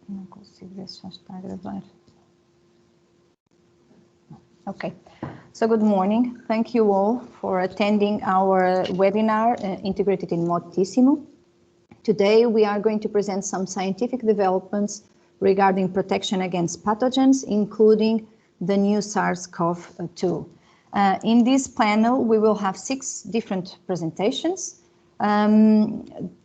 Não consigo ver se já está a gravar. Okay, so good morning. Thank you all for attending our webinar integrated in Modtissimo. Today we are going to present some scientific developments regarding protection against pathogens, including the new SARS-CoV-2. In this panel, we will have 6 different presentations.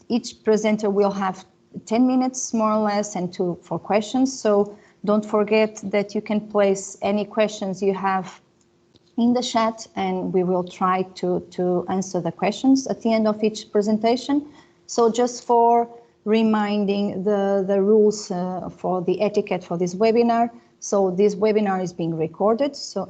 Each presenter will have 10 minutes more or less and 2 for questions. So don't forget that you can place any questions you have in the chat and we will try to answer the questions at the end of each presentation. So just for reminding the rules for the etiquette for this webinar. So this webinar is being recorded. So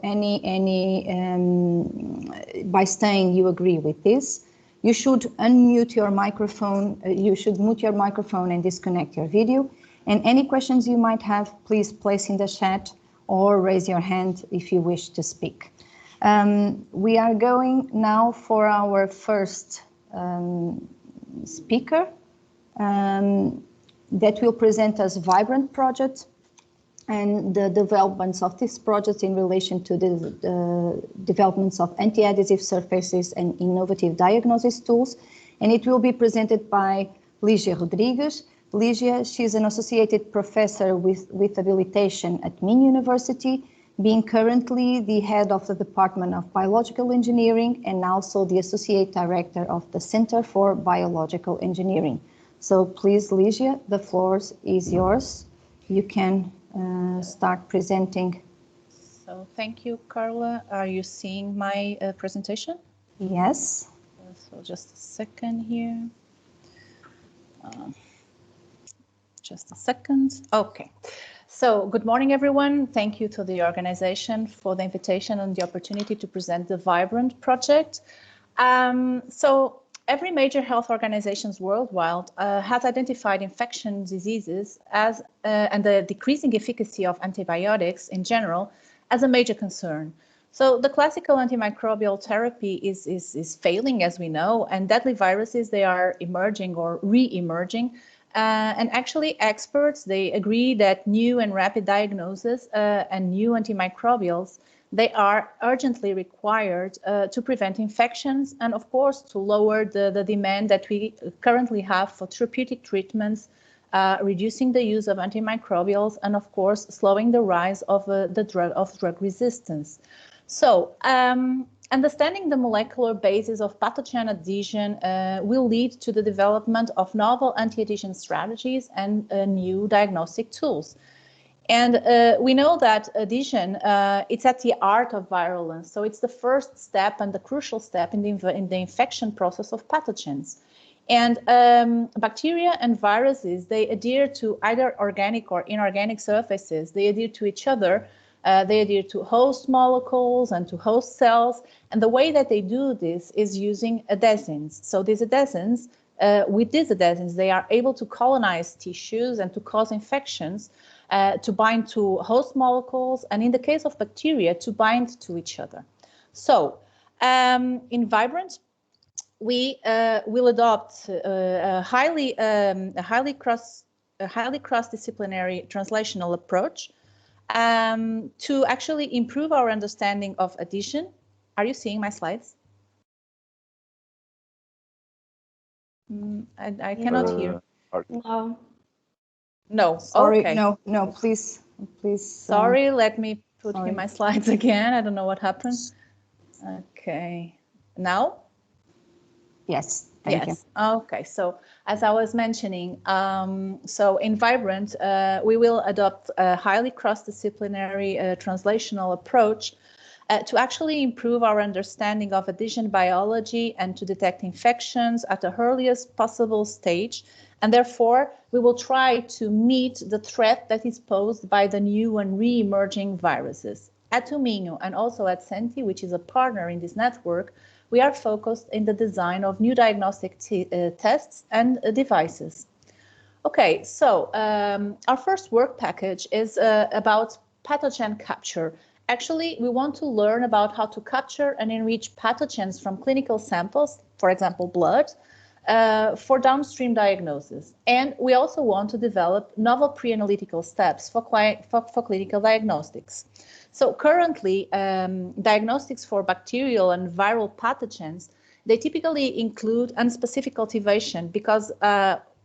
by staying, you agree with this. You should unmute your microphone. You should mute your microphone and disconnect your video. And any questions you might have, please place in the chat or raise your hand if you wish to speak. We are going now for our first speaker that will present us Vibrant project and the developments of this project in relation to the developments of anti-adhesive surfaces and innovative diagnosis tools. And it will be presented by Ligia Rodrigues. Ligia, she's an associated professor with habilitation at Min University, being currently the head of the Department of Biological Engineering and also the Associate Director of the Center for Biological Engineering. So please, Ligia, the floor is yours. You can start presenting. So thank you, Carla. Are you seeing my presentation? Yes. So just a second here. Just a second. Okay. So good morning, everyone. Thank you to the organization for the invitation and the opportunity to present the Vibrant project. So every major health organization worldwide has identified infection diseases as and the decreasing efficacy of antibiotics in general as a major concern. So the classical antimicrobial therapy is failing, as we know, and deadly viruses, they are emerging or re-emerging. And actually experts, they agree that new and rapid diagnosis and new antimicrobials, they are urgently required to prevent infections and of course to lower the demand that we currently have for therapeutic treatments, reducing the use of antimicrobials and of course slowing the rise of drug resistance. So understanding the molecular basis of pathogen adhesion will lead to the development of novel anti-adhesion strategies and new diagnostic tools. And we know that adhesion, it's at the heart of virulence. So it's the first step and the crucial step in the infection process of pathogens. And bacteria and viruses, they adhere to either organic or inorganic surfaces. They adhere to each other. They adhere to host molecules and to host cells. And the way that they do this is using adhesins. So these adhesins, with these adhesins, they are able to colonize tissues and to cause infections, to bind to host molecules, and in the case of bacteria, to bind to each other. So in Vibrant, we will adopt a highly cross-disciplinary translational approach to actually improve our understanding of adhesion. Are you seeing my slides? I cannot hear. No. No. Sorry. Okay. No. Please. Sorry. Let me put here my slides again. I don't know what happened. Okay. Now. Yes. Thank you. Okay. So as I was mentioning, so in Vibrant, we will adopt a highly cross-disciplinary translational approach to actually improve our understanding of adhesion biology and to detect infections at the earliest possible stage. And therefore, we will try to meet the threat that is posed by the new and re-emerging viruses. At Umino and also at Senti, which is a partner in this network, we are focused in the design of new diagnostic tests and devices. Okay, so our first work package is about pathogen capture. Actually, we want to learn about how to capture and enrich pathogens from clinical samples, for example, blood, for downstream diagnosis. And we also want to develop novel pre-analytical steps for clinical diagnostics. So currently, diagnostics for bacterial and viral pathogens, they typically include unspecific cultivation because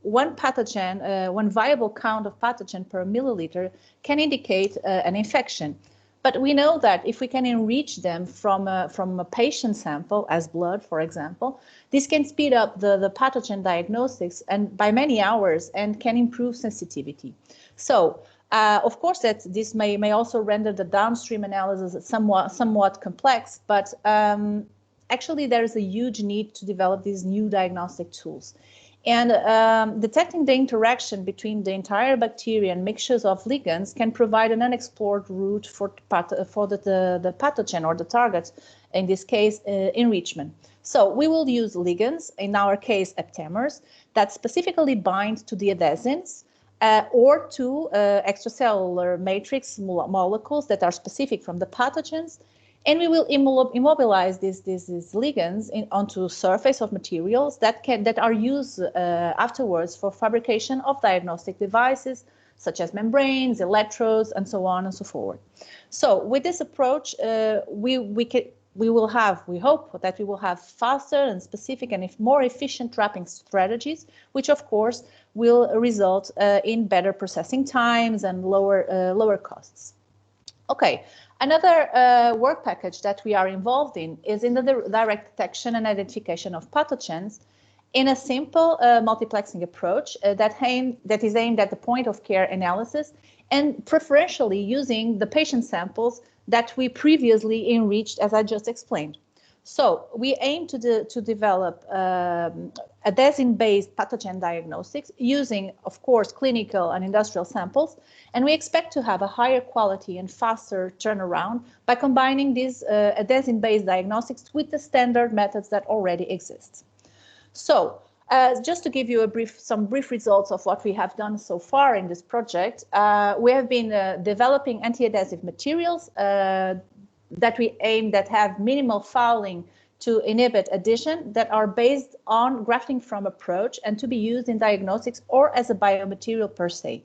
one pathogen, one viable count of pathogen per milliliter can indicate an infection. But we know that if we can enrich them from a patient sample, as blood, for example, this can speed up the pathogen diagnostics and by many hours and can improve sensitivity. So, of course, that this may also render the downstream analysis somewhat complex, but actually there is a huge need to develop these new diagnostic tools. And detecting the interaction between the entire bacteria and mixtures of ligands can provide an unexplored route for the pathogen or the target, in this case, enrichment. So we will use ligands, in our case, aptamers, that specifically bind to the adenosines or to extracellular matrix molecules that are specific from the pathogens. And we will immobilize these ligands onto surface of materials that are used afterwards for fabrication of diagnostic devices, such as membranes, electrodes, and so on and so forth. So with this approach, we hope that we will have faster and specific and more efficient trapping strategies, which of course will result in better processing times and lower costs. Okay. Another work package that we are involved in is in the direct detection and identification of pathogens in a simple multiplexing approach that is aimed at the point of care analysis and preferentially using the patient samples that we previously enriched, as I just explained. So we aim to develop adenosine-based pathogen diagnostics using, of course, clinical and industrial samples, and we expect to have a higher quality and faster turnaround by combining these adenosine-based diagnostics with the standard methods that already exist. So just to give you some brief results of what we have done so far in this project, we have been developing anti-adhesive materials that have minimal fouling to inhibit adhesion that are based on grafting from approach and to be used in diagnostics or as a biomaterial per se.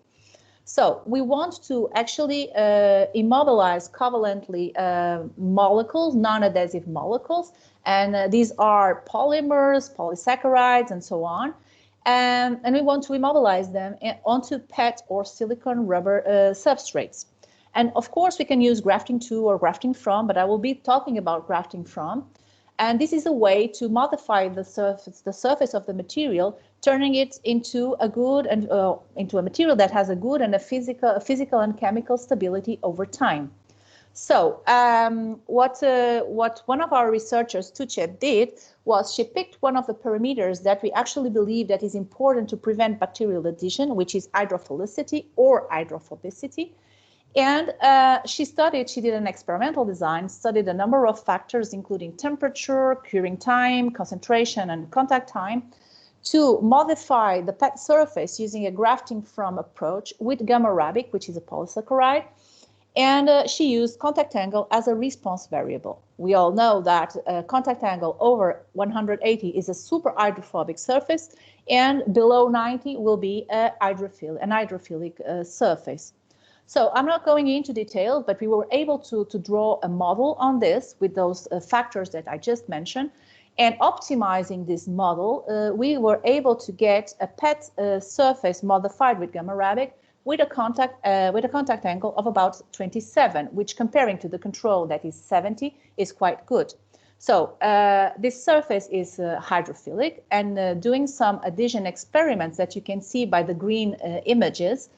So we want to actually immobilize covalently molecules, non-adhesive molecules, and these are polymers, polysaccharides, and so on. And we want to immobilize them onto PET or silicone rubber substrates. And of course, we can use grafting to or grafting from, but I will be talking about grafting from. And this is a way to modify the surface of the material, turning it into a good and into a material that has a good and a physical and chemical stability over time. So what one of our researchers, Tuchet, did was she picked one of the parameters that we actually believe that is important to prevent bacterial adhesion, which is hydrophilicity or hydrophobicity. And she did an experimental design, studied a number of factors, including temperature, curing time, concentration, and contact time, to modify the PET surface using a grafting from approach with gamma-rabic, which is a polysaccharide. And she used contact angle as a response variable. We all know that contact angle over 180 is a super hydrophobic surface, and below 90 will be an hydrophilic surface. So I'm not going into detail, but we were able to draw a model on this with those factors that I just mentioned. And optimizing this model, we were able to get a PET surface modified with gamma-rabic with a contact angle of about 27, which comparing to the control that is 70 is quite good. So this surface is hydrophilic, and doing some adhesion experiments that you can see by the green images,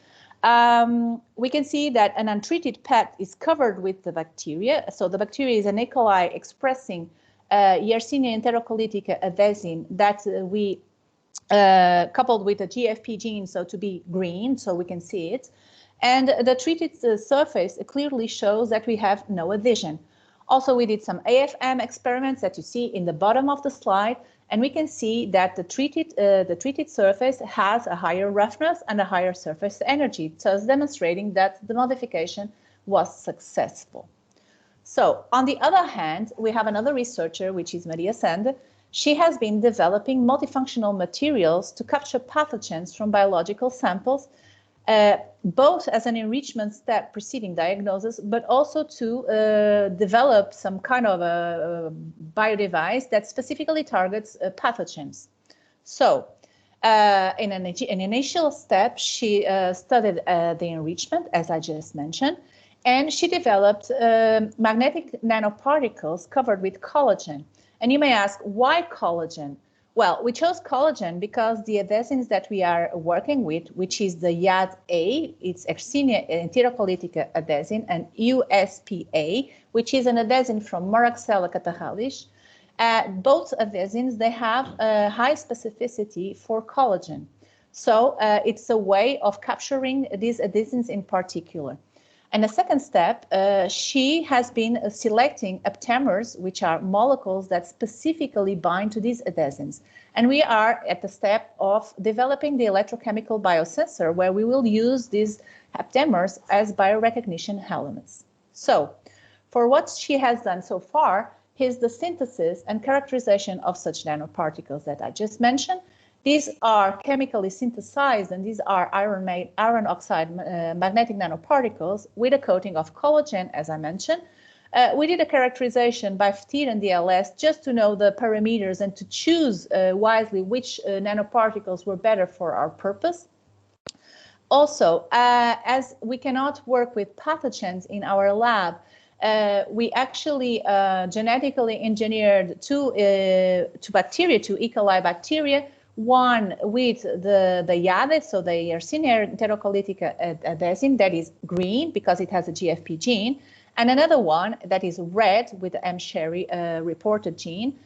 we can see that an untreated PET is covered with the bacteria. So the bacteria is an E. coli expressing Yersinia enterocolytic adenosine that we coupled with a GFP gene, so to be green, so we can see it. And the treated surface clearly shows that we have no adhesion. Also, we did some AFM experiments that you see in the bottom of the slide, and we can see that the treated surface has a higher roughness and a higher surface energy, thus demonstrating that the modification was successful. So, on the other hand, we have another researcher, which is Maria Sand, she has been developing multifunctional materials to capture pathogens from biological samples, both as an enrichment step preceding diagnosis, but also to develop some kind of a biodevice that specifically targets pathogens. So in an initial step, she studied the enrichment, as I just mentioned, and she developed magnetic nanoparticles covered with collagen. And you may ask, why collagen? Well, we chose collagen because the adhesins that we are working with, which is the YAD-A, it's Yersinia enterocolytica adhesin, and USP-A, which is an adhesin from Moraxella catalis. Both adhesins, they have a high specificity for collagen. So it's a way of capturing these adhesins in particular. And the second step, she has been selecting aptamers, which are molecules that specifically bind to these adhesins. And we are at the step of developing the electrochemical biosensor, where we will use these aptamers as biorecognition elements. So for what she has done so far is the synthesis and characterization of such nanoparticles that I just mentioned. These are chemically synthesized, and these are iron oxide magnetic nanoparticles with a coating of collagen, as I mentioned. We did a characterization by FTIR and DLS just to know the parameters and to choose wisely which nanoparticles were better for our purpose. Also, as we cannot work with pathogens in our lab, we actually genetically engineered two bacteria, two E. coli bacteria, one with the YADE, so the Yersinia enterocolytica adhesin, that is green because it has a GFP gene, and another one that is red with the M. Sherry reported gene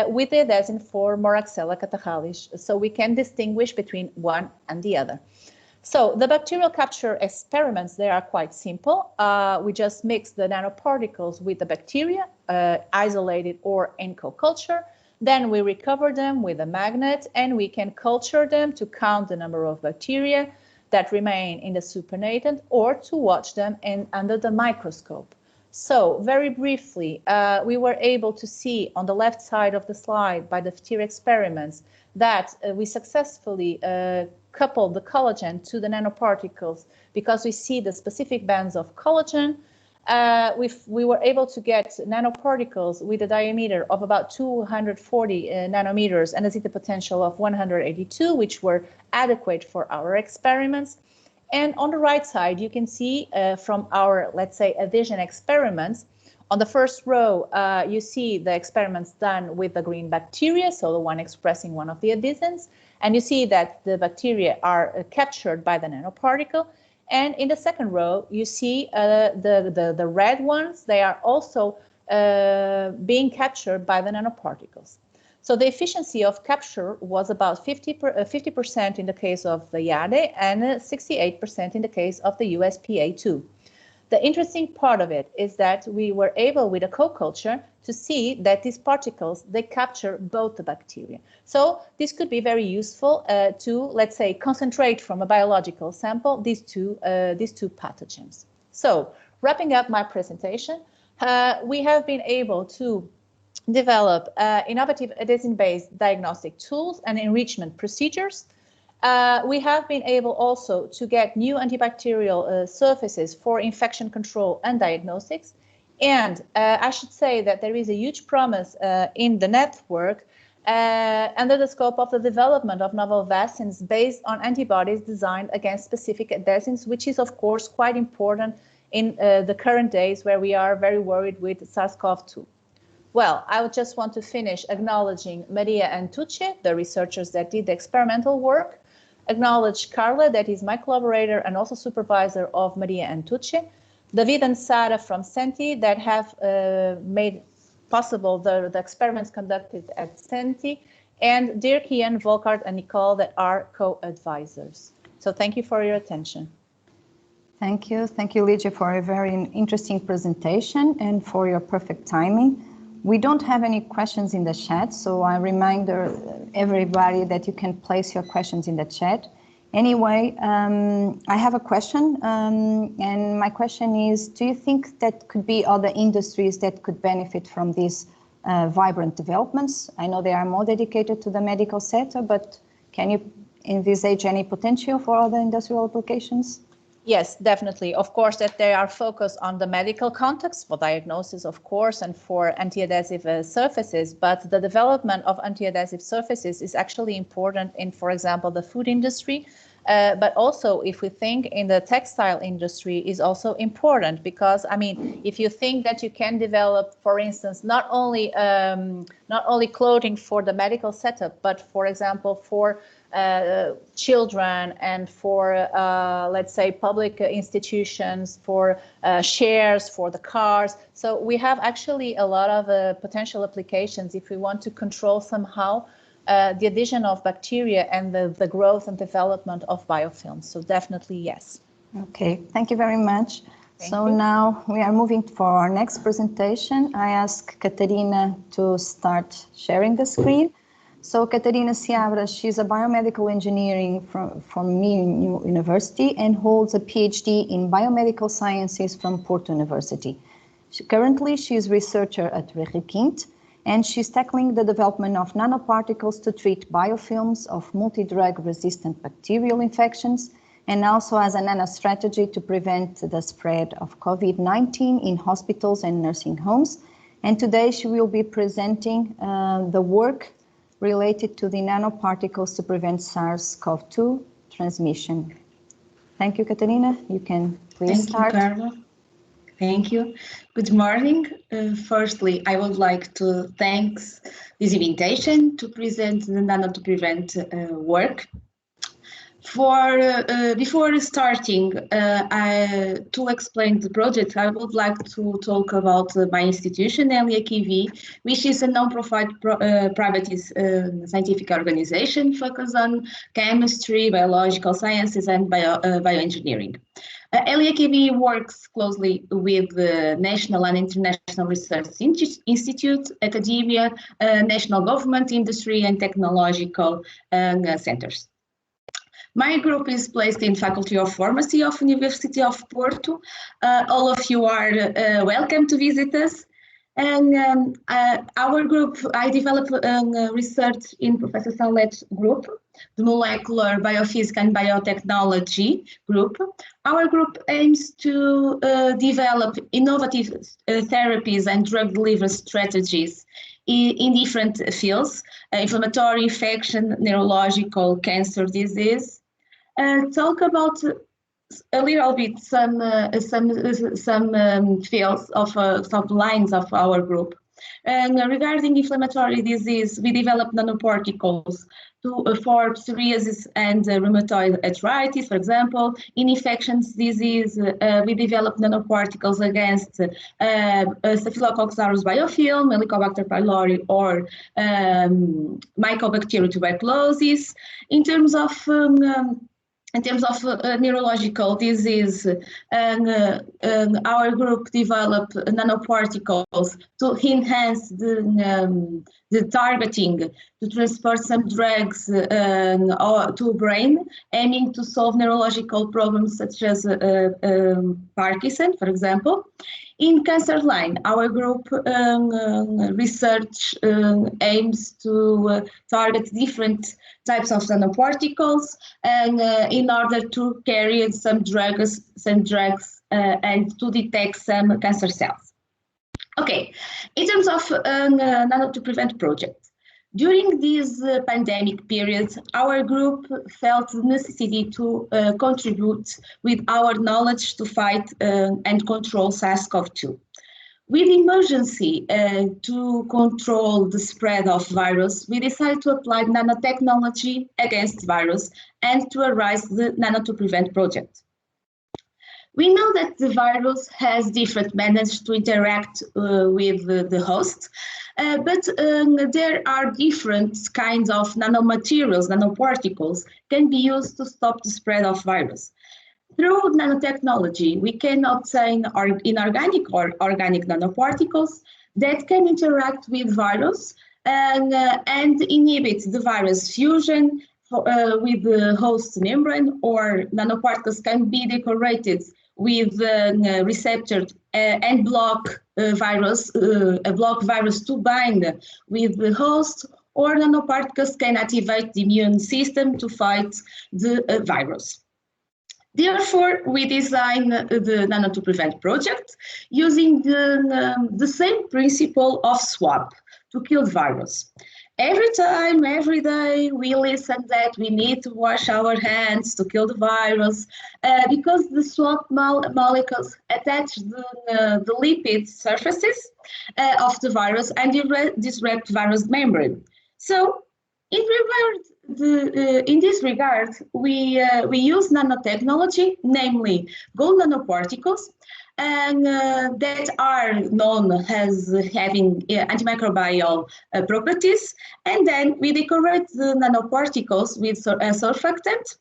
with the adhesin for Moraxella catalis. So we can distinguish between one and the other. So the bacterial capture experiments, they are quite simple. We just mix the nanoparticles with the bacteria, isolated or in co-culture. Then we recover them with a magnet, and we can culture them to count the number of bacteria that remain in the supernatant, or to watch them under the microscope. So very briefly, we were able to see on the left side of the slide by the FTIR experiments that we successfully coupled the collagen to the nanoparticles because we see the specific bands of collagen. We were able to get nanoparticles with a diameter of about 240 nanometers and a zeta potential of 182, which were adequate for our experiments. And on the right side, you can see from our, let's say, adhesion experiments. On the first row, you see the experiments done with the green bacteria, so the one expressing one of the adhesins. And you see that the bacteria are captured by the nanoparticle. And in the second row, you see the red ones. They are also being captured by the nanoparticles. So the efficiency of capture was about 50% in the case of the YADE and 68% in the case of the USPA2. The interesting part of it is that we were able, with a co-culture, to see that these particles, they capture both the bacteria. So this could be very useful to, let's say, concentrate from a biological sample these two pathogens. So wrapping up my presentation, we have been able to develop innovative adhesin-based diagnostic tools and enrichment procedures. We have been able also to get new antibacterial surfaces for infection control and diagnostics. And I should say that there is a huge promise in the network under the scope of the development of novel vaccines based on antibodies designed against specific adhesins, which is, of course, quite important in the current days where we are very worried with SARS-CoV-2. Well, I would just want to finish acknowledging Maria and Tucci, the researchers that did the experimental work, acknowledge Carla, that is my collaborator and also supervisor of Maria and Tucci, David and Sara from Senti that have made possible the experiments conducted at Senti, and Dirk, Ian, Volkart, and Nicole that are co-advisors. So thank you for your attention. Thank you, Ligia, for a very interesting presentation and for your perfect timing. We don't have any questions in the chat, so I remind everybody that you can place your questions in the chat. Anyway, I have a question, and my question is, do you think that could be other industries that could benefit from this vibrant developments. I know they are more dedicated to the medical sector, but can you envisage any potential for other industrial applications? Yes, definitely. Of course, that they are focused on the medical context for diagnosis, of course, and for anti-adhesive surfaces. But the development of anti-adhesive surfaces is actually important in, for example, the food industry. But also, if we think in the textile industry, is also important because, I mean, if you think that you can develop, for instance, not only clothing for the medical setup, but, for example, for children and for, let's say, public institutions, for shares, for the cars. So we have actually a lot of potential applications if we want to control somehow the addition of bacteria and the growth and development of biofilms. So definitely yes. Okay, thank you very much. So now we are moving for our next presentation. I ask Catarina to start sharing the screen. So Catarina Seabra, she's a biomedical engineering from Minho University and holds a PhD in biomedical sciences from Porto University. Currently, she is researcher at Requinte, and she's tackling the development of nanoparticles to treat biofilms of multi-drug resistant bacterial infections, and also as a nano strategy to prevent the spread of COVID-19 in hospitals and nursing homes. And today she will be presenting the work related to the nanoparticles to prevent SARS-CoV-2 transmission. Thank you, Catarina. You can please start. Thank you, Carla. Thank you. Good morning. Firstly, I would like to thank this invitation to present the Nano to Prevent work. Before starting to explain the project, I would like to talk about my institution, LAKV, which is a non-profit private scientific organization focused on chemistry, biological sciences, and bioengineering. LAKV works closely with the national and international research institute, academia, national government, industry, and technological centers. My group is placed in Faculty of Pharmacy of University of Porto. All of you are welcome to visit us. And our group, I develop research in Professor Sallet's group, the Molecular Biophysics and Biotechnology group. Our group aims to develop innovative therapies and drug delivery strategies in different fields, inflammatory, infection, neurological, cancer disease. Talk about a little bit some fields of some lines of our group. And regarding inflammatory disease, we develop nanoparticles for psoriasis and rheumatoid arthritis, for example. In infections disease, we develop nanoparticles against Staphylococcus aureus biofilm, Helicobacter pylori, or Mycobacterial tuberculosis. In terms of neurological disease, our group developed nanoparticles to enhance the targeting to transport some drugs to brain, aiming to solve neurological problems such as Parkinson, for example. In cancer line, our group research aims to target different types of nanoparticles, and in order to carry some drugs and to detect some cancer cells. Okay, in terms of Nano to Prevent project, during this pandemic period, our group felt the necessity to contribute with our knowledge to fight and control SARS-CoV-2. With emergency to control the spread of virus, we decided to apply nanotechnology against virus and to arise the Nano to Prevent project. We know that the virus has different manners to interact with the host, but there are different kinds of nanomaterials, nanoparticles, can be used to stop the spread of virus. Through nanotechnology, we can obtain inorganic or organic nanoparticles that can interact with virus and inhibit the virus fusion with the host membrane, or nanoparticles can be decorated with receptors and block virus, block virus to bind with the host, or nanoparticles can activate the immune system to fight the virus. Therefore, we designed the Nano to Prevent project using the same principle of swap to kill the virus. Every time, every day, we listen that we need to wash our hands to kill the virus because the swap molecules attach the lipid surfaces of the virus and disrupt virus membrane. So, in this regard, we use nanotechnology, namely gold nanoparticles, and that are known as having antimicrobial properties. And then we decorate the nanoparticles with a surfactant,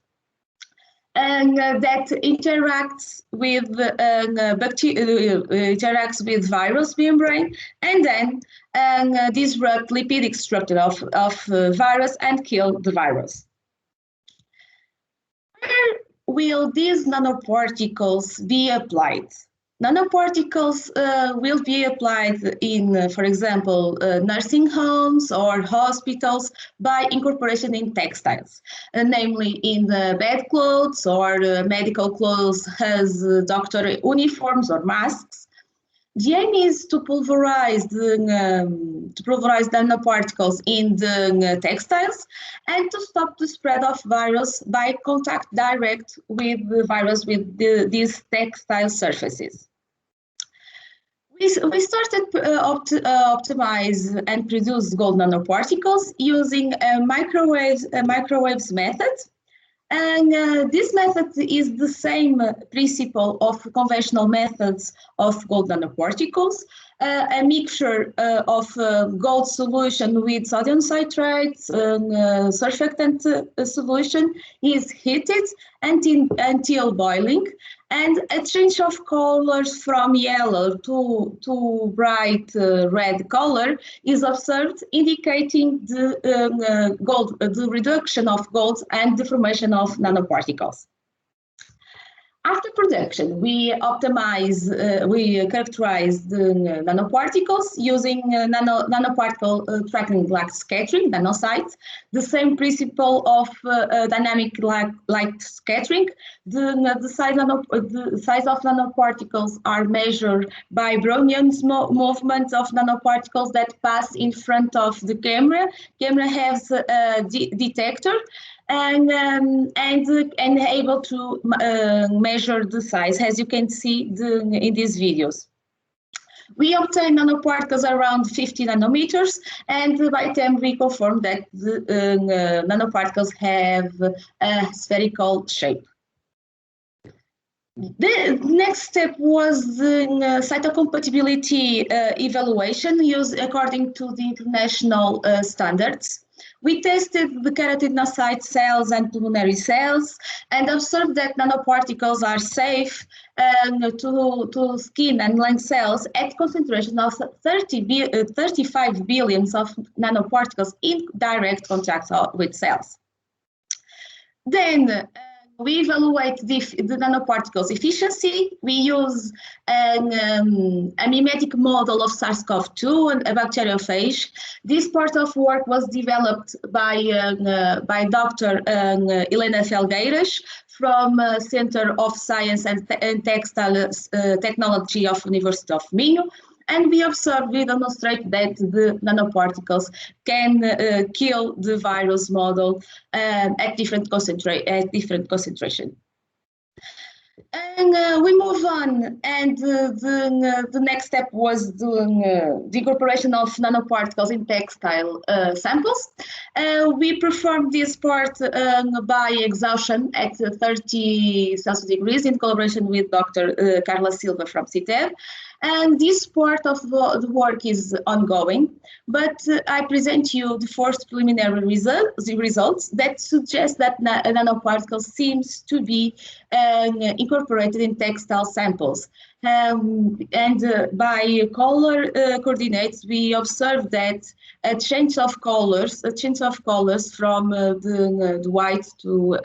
and that interacts with interacts with virus membrane, and then disrupt lipidic structure of virus and kill the virus. Where will these nanoparticles be applied? Nanoparticles will be applied in, for example, nursing homes or hospitals by incorporation in textiles, namely in the bed clothes or medical clothes as doctor uniforms or masks. The aim is to pulverize nanoparticles in the textiles and to stop the spread of virus by contact direct with the virus with these textile surfaces. We started to optimize and produce gold nanoparticles using a microwaves method. And this method is the same principle of conventional methods of gold nanoparticles. A mixture of gold solution with sodium citrate, surfactant solution is heated until boiling, and a change of colors from yellow to bright red color is observed, indicating the reduction of gold and the formation of nanoparticles. After production, we characterize the nanoparticles using nanoparticle tracking light scattering, nanosites, the same principle of dynamic light scattering. The size of nanoparticles are measured by Brownion's movement of nanoparticles that pass in front of the camera. Camera has a detector and able to measure the size, as you can see in these videos. We obtain nanoparticles around 50 nanometers, and by them we confirm that the nanoparticles have a spherical shape. The next step was the cytocompatibility evaluation used according to the international standards. We tested the keratinocyte cells and pulmonary cells and observed that nanoparticles are safe to skin and lung cells at concentration of 35 billions of nanoparticles in direct contact with cells. Then we evaluate the nanoparticles efficiency. We use a mimetic model of SARS-CoV-2 and a bacteriophage. This part of work was developed by Dr. Helena Felgueiras from Center of Science and Textile Technology of University of Minho. And we demonstrate that the nanoparticles can kill the virus model at different concentration. And we move on, and the next step was the incorporation of nanoparticles in textile samples. We performed this part by exhaustion at 30 Celsius degrees in collaboration with Dr. Carla Silva from CITEB. And this part of the work is ongoing, but I present you the first preliminary results that suggest that nanoparticles seems to be incorporated in textile samples. And by color coordinates, we observe that a change of colors from the white to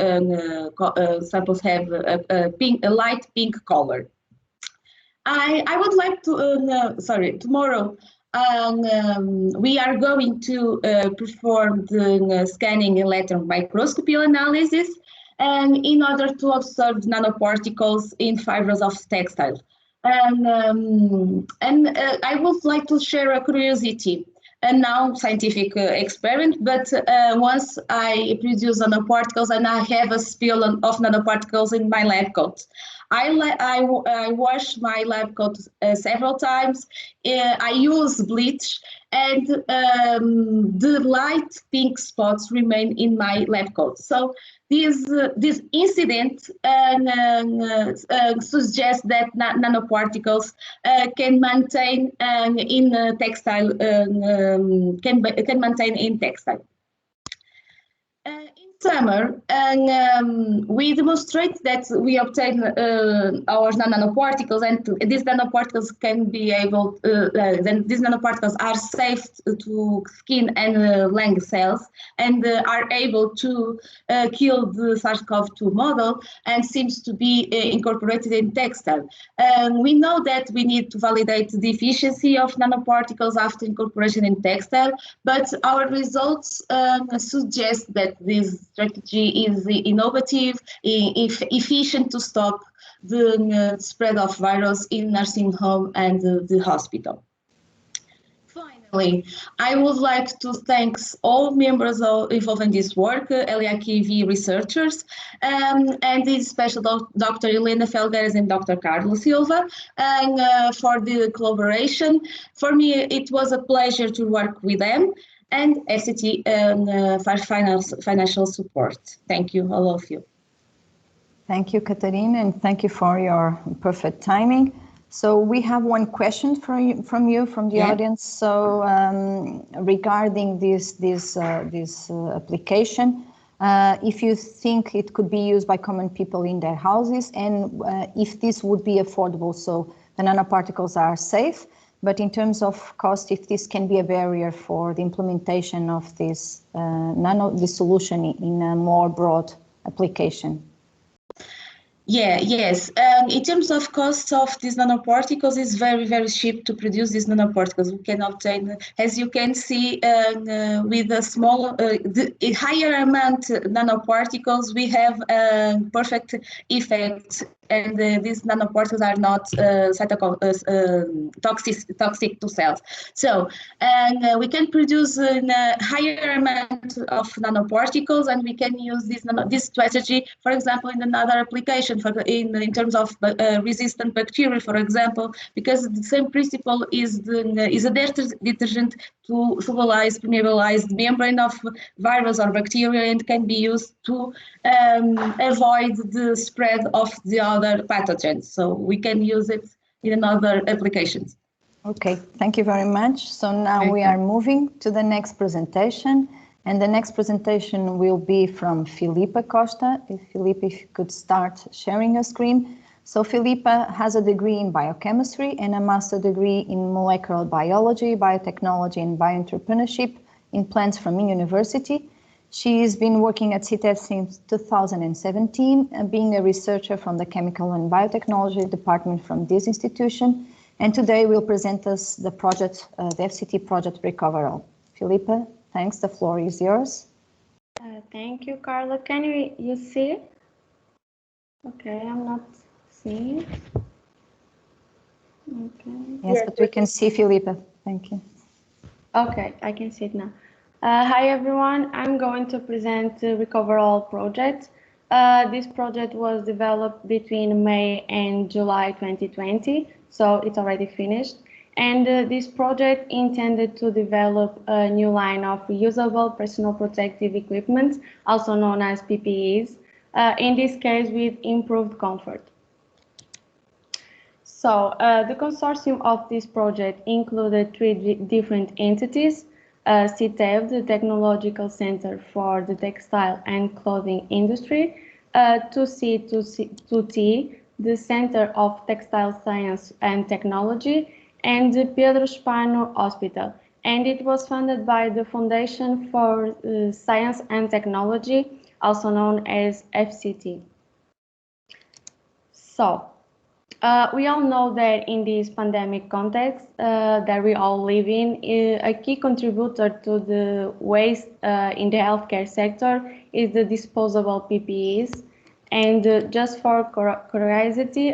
samples have a light pink color. I would like to, tomorrow we are going to perform the scanning electron microscopy analysis, and in order to observe nanoparticles in fibers of textile. And I would like to share a curiosity, and now scientific experiment, but once I produce nanoparticles and I have a spill of nanoparticles in my lab coat. I wash my lab coat several times. I use bleach, and the light pink spots remain in my lab coat. So this incident suggests that nanoparticles can maintain in textile can maintain in textile. In summer, we demonstrate that we obtain our nanoparticles, and these nanoparticles can be able. Then these nanoparticles are safe to skin and lung cells, and are able to kill the SARS-CoV-2 model, and seems to be incorporated in textile. We know that we need to validate the efficiency of nanoparticles after incorporation in textile, but our results suggest that this strategy is innovative, efficient to stop the spread of virus in nursing home and the hospital. Finally, I would like to thank all members involved in this work, LIAKV researchers, and in special Dr. Helena Felgueiras and Dr. Carlos Silva, and for the collaboration. For me, it was a pleasure to work with them, and FCT for financial support. Thank you, all of you. Thank you, Katarina, and thank you for your perfect timing. So we have one question from the audience. So regarding this application, if you think it could be used by common people in their houses, and if this would be affordable, so the nanoparticles are safe, but in terms of cost, if this can be a barrier for the implementation of this this solution in a more broad application. Yes. In terms of cost of these nanoparticles, it's very, very cheap to produce these nanoparticles. We can obtain, as you can see, with a small, the higher amount nanoparticles, we have perfect effect, and these nanoparticles are not toxic to cells. So, we can produce a higher amount of nanoparticles, and we can use this strategy, for example, in another application, in terms of resistant bacteria, for example, because the same principle is a detergent to solubilize, permeabilize the membrane of virus or bacteria, and can be used to avoid the spread of the other pathogens. So we can use it in other applications. Okay, thank you very much. So now we are moving to the next presentation. And the next presentation will be from Filipa Costa. If you could start sharing your screen. So Filipa has a degree in biochemistry and a master degree in molecular biology, biotechnology, and bioentrepreneurship in plants from University. She's been working at CITES since 2017, being a researcher from the Chemical and Biotechnology Department from this institution. And today will present us the project, the FCT project Recoveral. Filipa, thanks, the floor is yours. Thank you, Carla. Can you see? Okay, I'm not seeing it. Okay. Yes, but we can see Filipa. Thank you. Okay, I can see it now. Hi, everyone. I'm going to present the Recoveral Project. This project was developed between May and July 2020, so it's already finished. And this project intended to develop a new line of reusable personal protective equipment, also known as PPEs, in this case with improved comfort. So the consortium of this project included 3 different entities: CITEV, the Technological Center for the Textile and Clothing Industry, 2C2T, the Center of Textile Science and Technology, and the Pedro Spano Hospital. And it was funded by the Foundation for Science and Technology, also known as FCT. So, We all know that in this pandemic context that we all live in, a key contributor to the waste in the healthcare sector is the disposable PPEs. And just for curiosity,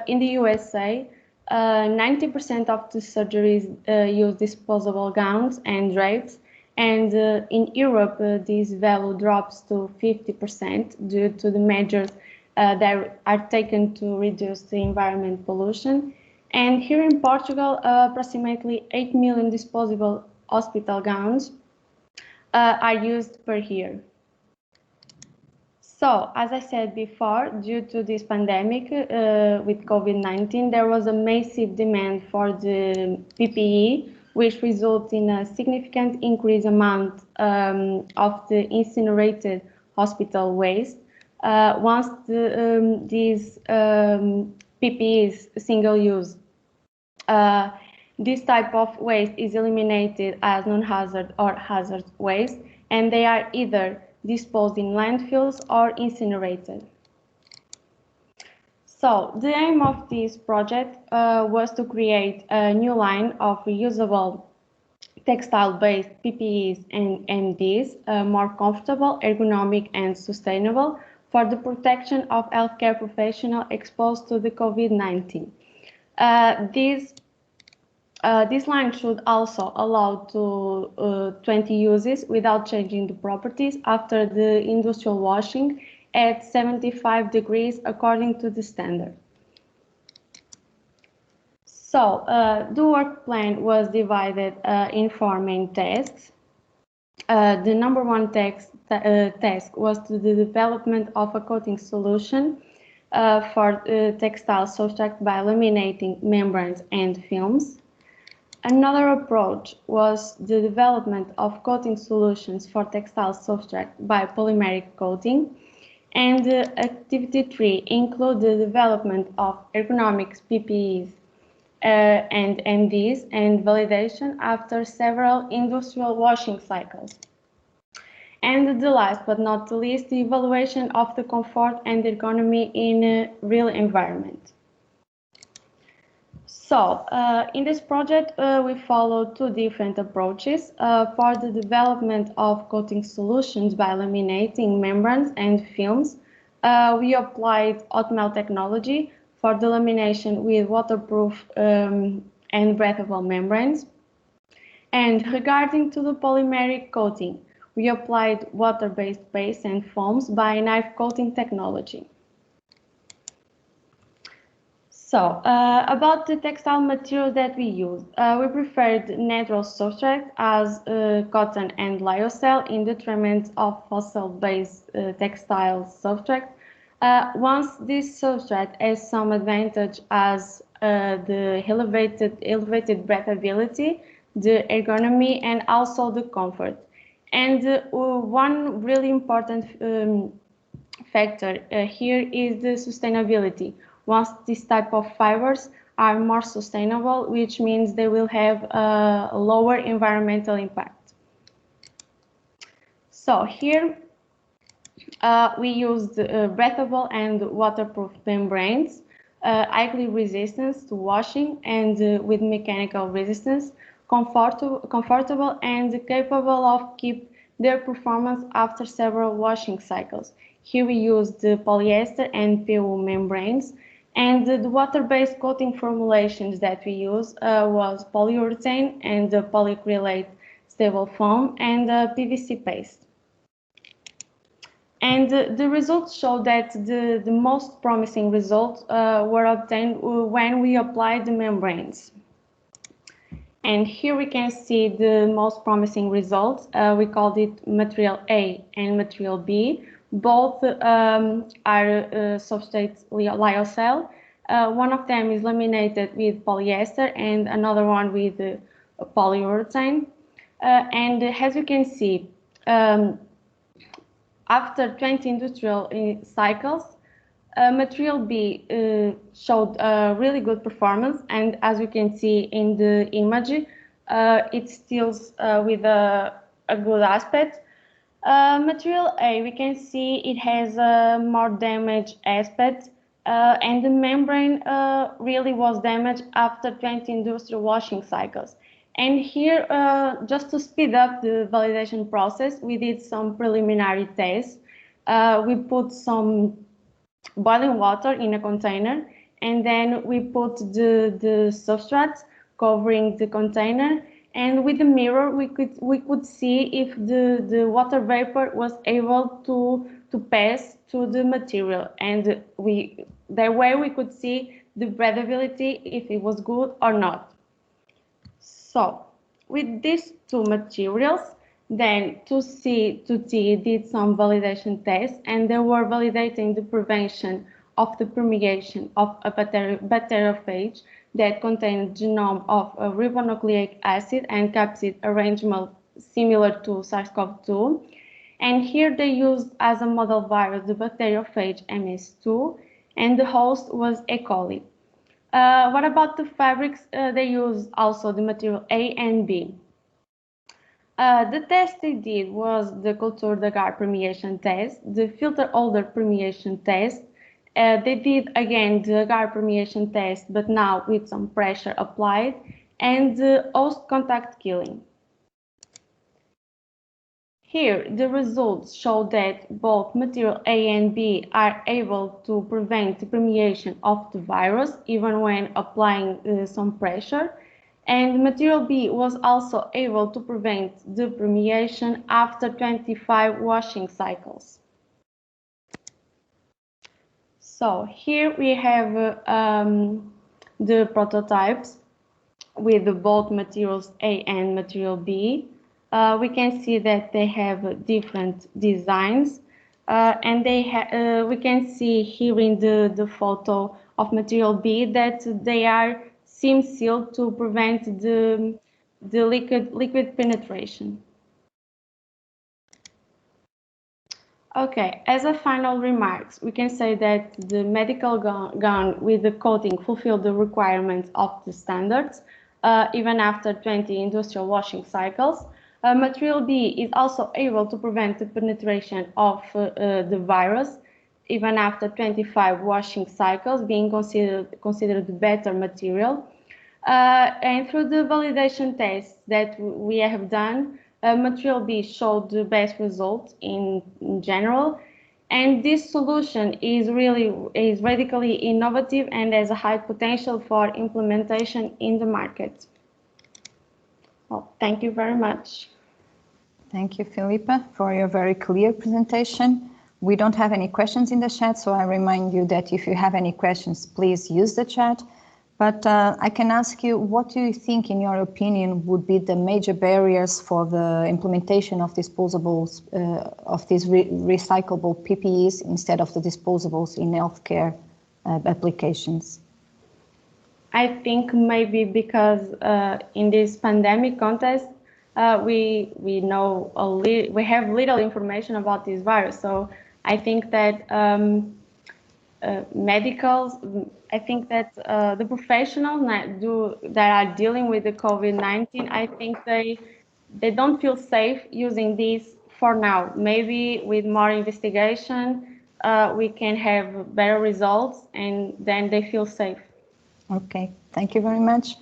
in the USA, 90% of the surgeries use disposable gowns and drapes. And in Europe, this value drops to 50% due to the measures that are taken to reduce the environment pollution. And here in Portugal, approximately 8 million disposable hospital gowns are used per year. So, as I said before, due to this pandemic with COVID-19, there was a massive demand for the PPE, which resulted in a significant increased amount of the incinerated hospital waste. Once these PPEs single-use, this type of waste is eliminated as non-hazard or hazard waste, and they are either disposed in landfills or incinerated. So the aim of this project was to create a new line of reusable textile-based PPEs and MDs, more comfortable, ergonomic, and sustainable for the protection of healthcare professionals exposed to the COVID-19. This line should also allow to 20 uses without changing the properties after the industrial washing at 75 degrees according to the standard. So the work plan was divided in 4 main tasks. The number 1 task was to the development of a coating solution for textile substrate by laminating membranes and films. Another approach was the development of coating solutions for textile substrate by polymeric coating. And activity 3 include the development of ergonomics PPEs and MDs and validation after several industrial washing cycles. And the last but not the least, the evaluation of the comfort and ergonomy in a real environment. So, in this project, we followed 2 different approaches. For the development of coating solutions by laminating membranes and films, we applied hot melt technology for the lamination with waterproof and breathable membranes. And regarding to the polymeric coating, we applied water-based paste and foams by knife coating technology. So, about the textile material that we used, we preferred natural substrate as cotton and lyocell in detriment of fossil-based textile substrate. Once this substrate has some advantage as the elevated breathability, the ergonomy, and also the comfort. And one really important factor here is the sustainability. Once this type of fibers are more sustainable, which means they will have a lower environmental impact. So here we used breathable and waterproof membranes, highly resistant to washing and with mechanical resistance, comfortable and capable of keep their performance after several washing cycles. Here we used the polyester and PU membranes. And the water-based coating formulations that we use was polyurethane and the polyacrylate stable foam and PVC paste. And the results show that the most promising results were obtained when we applied the membranes. And here we can see the most promising results. We called it material A and material B. Both are substrate lyocell. One of them is laminated with polyester and another one with polyurethane. And as you can see, after 20 industrial cycles, material B showed really good performance. And as you can see in the image, it still with a good aspect. Material A, we can see it has a more damaged aspect and the membrane really was damaged after 20 industrial washing cycles. And here, just to speed up the validation process, we did some preliminary tests. We put some boiling water in a container, and then we put the substrate covering the container, and with the mirror we could see if the water vapor was able to pass through the material, and that way we could see the breathability, if it was good or not. So with these two materials, then 2C, 2T did some validation tests, and they were validating the prevention of the permeation of a bacteriophage that contained genome of a ribonucleic acid and capsid arrangement similar to SARS-CoV-2. And here they used as a model virus the bacteriophage MS2, and the host was E. coli. What about the fabrics? They used also the material A and B. The test they did was the culture agar permeation test, the filter holder permeation test. They did again the agar permeation test, but now with some pressure applied, and the host contact killing. Here, the results show that both material A and B are able to prevent the permeation of the virus, even when applying some pressure. And material B was also able to prevent the permeation after 25 washing cycles. So here we have the prototypes with both materials A and material B. We can see that they have different designs, and we can see here in the photo of material B that they are seam sealed to prevent the liquid penetration. Okay, as a final remarks, we can say that the medical gown with the coating fulfilled the requirements of the standards, even after 20 industrial washing cycles. Material B is also able to prevent the penetration of the virus, even after 25 washing cycles, being considered the better material. And through the validation tests that we have done, material B showed the best results in general, and this solution is radically innovative and has a high potential for implementation in the market. Well, thank you very much. Thank you, Filipa, for your very clear presentation. We don't have any questions in the chat, so I remind you that if you have any questions, please use the chat. But I can ask you, what do you think, in your opinion, would be the major barriers for the implementation of disposables, of these recyclable PPEs instead of the disposables in healthcare applications? I think maybe because in this pandemic context, we have little information about this virus. So I think that medicals, I think that the professionals that are dealing with the COVID-19, I think they don't feel safe using this for now. Maybe with more investigation, we can have better results, and then they feel safe. Okay, thank you very much.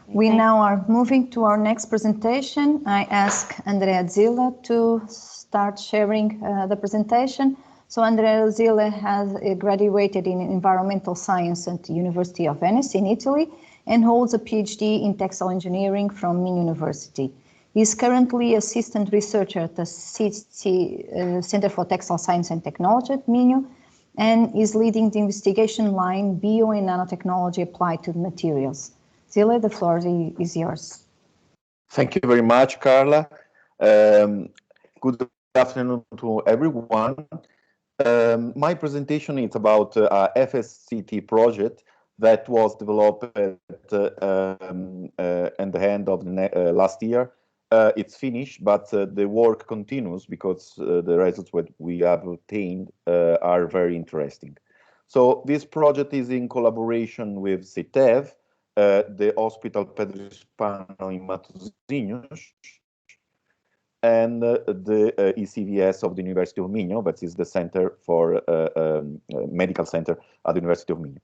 We now are moving to our next presentation. I ask Andrea Zilla to start sharing the presentation. So Andrea Zilla has graduated in environmental science at the University of Venice in Italy and holds a PhD in textile engineering from Min University. He is currently assistant researcher at the Center for Textile Science and Technology at Minho, and is leading the investigation line Bio and Nanotechnology Applied to the Materials. Zilla, the floor is yours. Thank you very much, Carla. Good afternoon to everyone. My presentation is about a FSCT project that was developed at the end of last year. It's finished, but the work continues because the results that we have obtained are very interesting. So this project is in collaboration with CITEV, the Hospital Pedro Hispano in Matosinhos, and the ECVS of the University of Minho, that is the center for medical center at the University of Minho.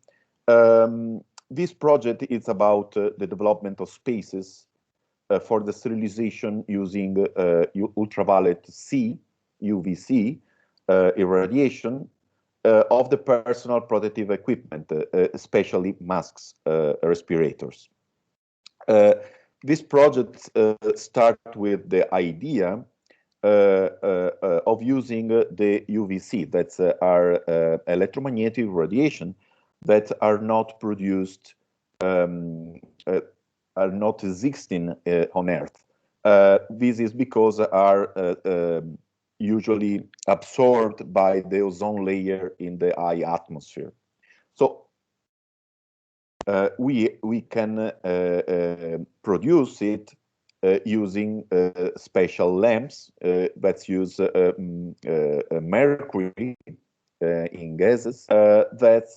This project is about the development of spaces for the sterilization using ultraviolet C, UVC, irradiation of the personal protective equipment, especially masks, respirators. This project starts with the idea of using the UVC, that's are electromagnetic radiation that are not produced, are not existing on Earth. This is because are usually absorbed by the ozone layer in the high atmosphere. So we can produce it using special lamps that use mercury in gases that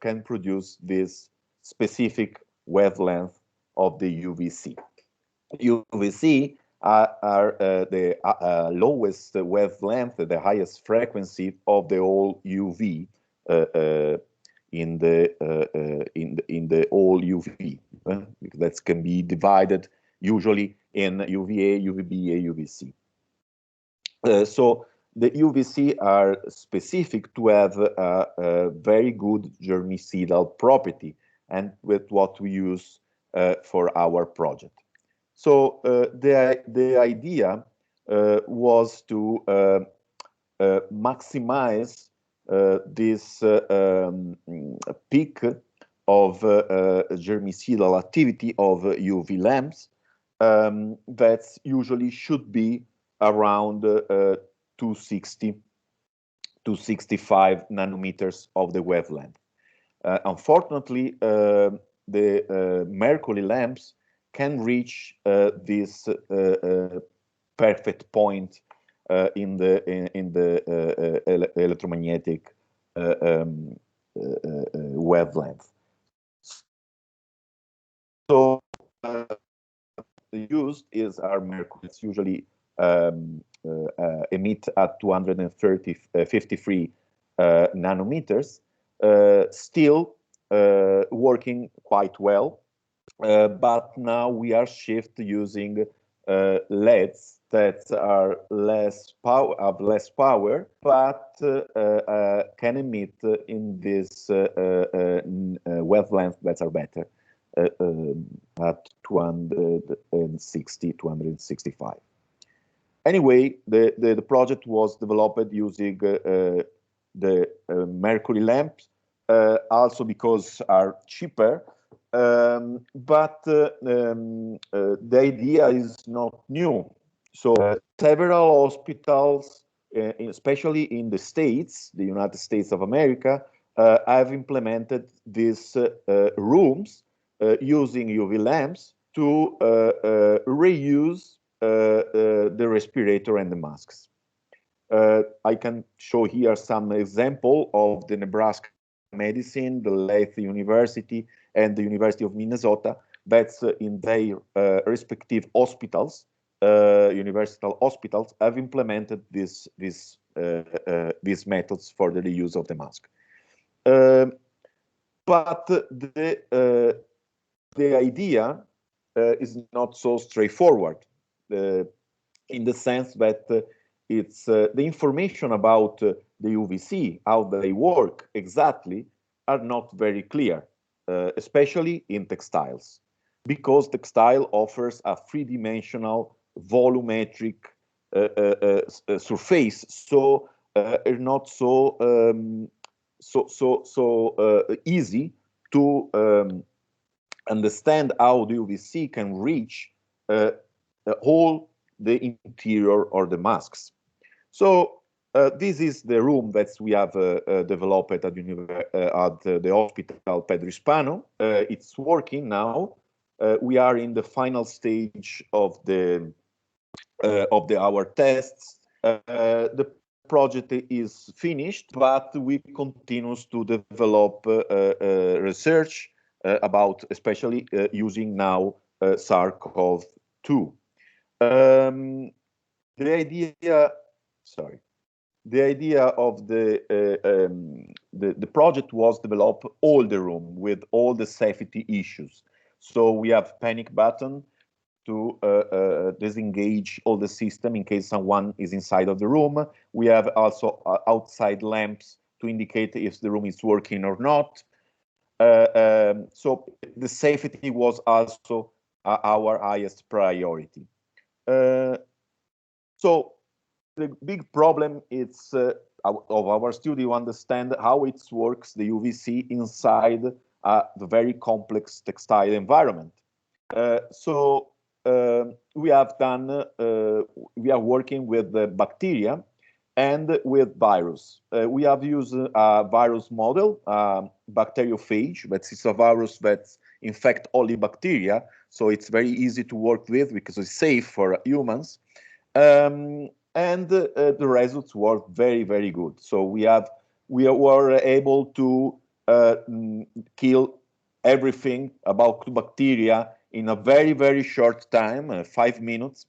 can produce this specific wavelength of the UVC. UVC are the lowest wavelength, the highest frequency of the whole UV in the whole UV. That can be divided usually in UVA, UVB, UVC. So the UVC are specific to have a very good germicidal property, and with what we use for our project. So the idea was to maximize this peak of germicidal activity of UV lamps that usually should be around 260 to 65 nanometers of the wavelength. Unfortunately, the mercury lamps can reach this perfect point in the electromagnetic wavelength. So used is our mercury. It's usually emit at 253 nanometers, still working quite well. But now we are using LEDs that are less power, but can emit in this wavelength that are better at 260, 265. Anyway, the project was developed using the mercury lamps, also because are cheaper. But the idea is not new. So several hospitals, especially in the States, the United States of America, have implemented these rooms using UV lamps to reuse the respirator and the masks. I can show here some example of the Nebraska Medicine, the Leith University, and the University of Minnesota. That's in their respective hospitals, university hospitals, have implemented these methods for the reuse of the mask. But the idea is not so straightforward, in the sense that it's the information about the UVC, how they work exactly, are not very clear, especially in textiles, because textile offers a three-dimensional volumetric surface, so not so easy to understand how the UVC can reach all the interior or the masks. So this is the room that we have developed at the hospital Pedro Hispano. It's working now. We are in the final stage of our tests. The project is finished, but we continue to develop research about, especially using now SARS-CoV-2. the idea of the project was develop all the room with all the safety issues. So we have panic button to disengage all the system in case someone is inside of the room. We have also outside lamps to indicate if the room is working or not. So the safety was also our highest priority. So the big problem is of our studio understand how it works, the UVC inside the very complex textile environment. We are working with the bacteria and with virus. We have used a virus model, bacteriophage, but it's a virus that infects only bacteria, so it's very easy to work with because it's safe for humans. And the results were very, very good. So we were able to kill everything about bacteria in a very, very short time. 5 minutes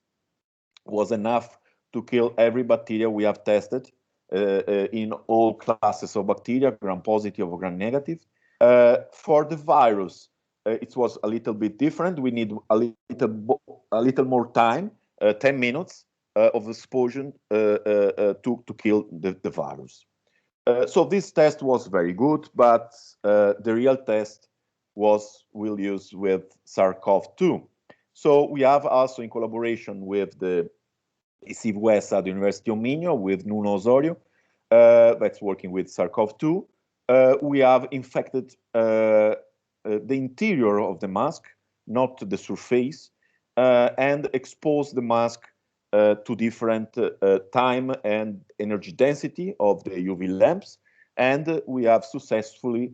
was enough to kill every bacteria we have tested in all classes of bacteria, gram-positive or gram-negative. For the virus, it was a little bit different. We need a little more time, 10 minutes of exposure to kill the virus. So this test was very good, but the real test we'll use with SARS-CoV-2. So we have also in collaboration with the ICVS at the University of Minho with Nuno Osorio, that's working with SARS-CoV-2. We have infected the interior of the mask, not the surface, and exposed the mask to different time and energy density of the UV lamps, and we have successfully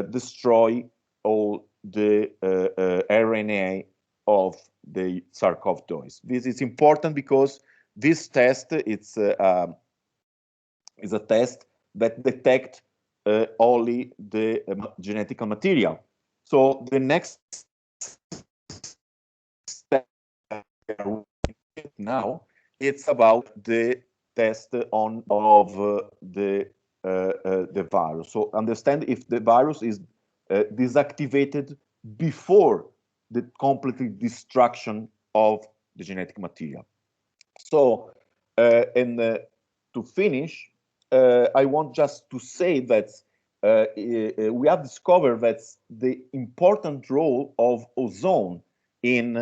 destroyed all the RNA of the SARS-CoV-2. This is important because this test is a test that detects only the genetic material. So the next step now, it's about the test of the virus. So understand if the virus is deactivated before the complete destruction of the genetic material. So, to finish, I want just to say that we have discovered that the important role of ozone in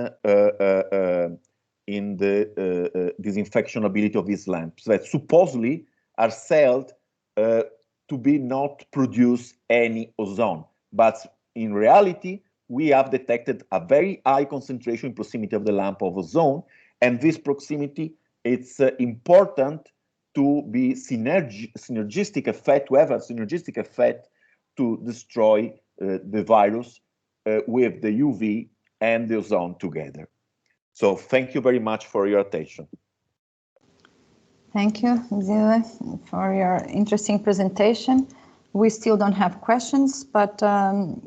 the disinfection ability of these lamps that supposedly are sold to be not produce any ozone. But in reality, we have detected a very high concentration in proximity of the lamp of ozone, and this proximity, it's important to be synergistic effect, to have a synergistic effect to destroy the virus with the UV and the ozone together. So thank you very much for your attention. Thank you, Zile, for your interesting presentation. We still don't have questions, but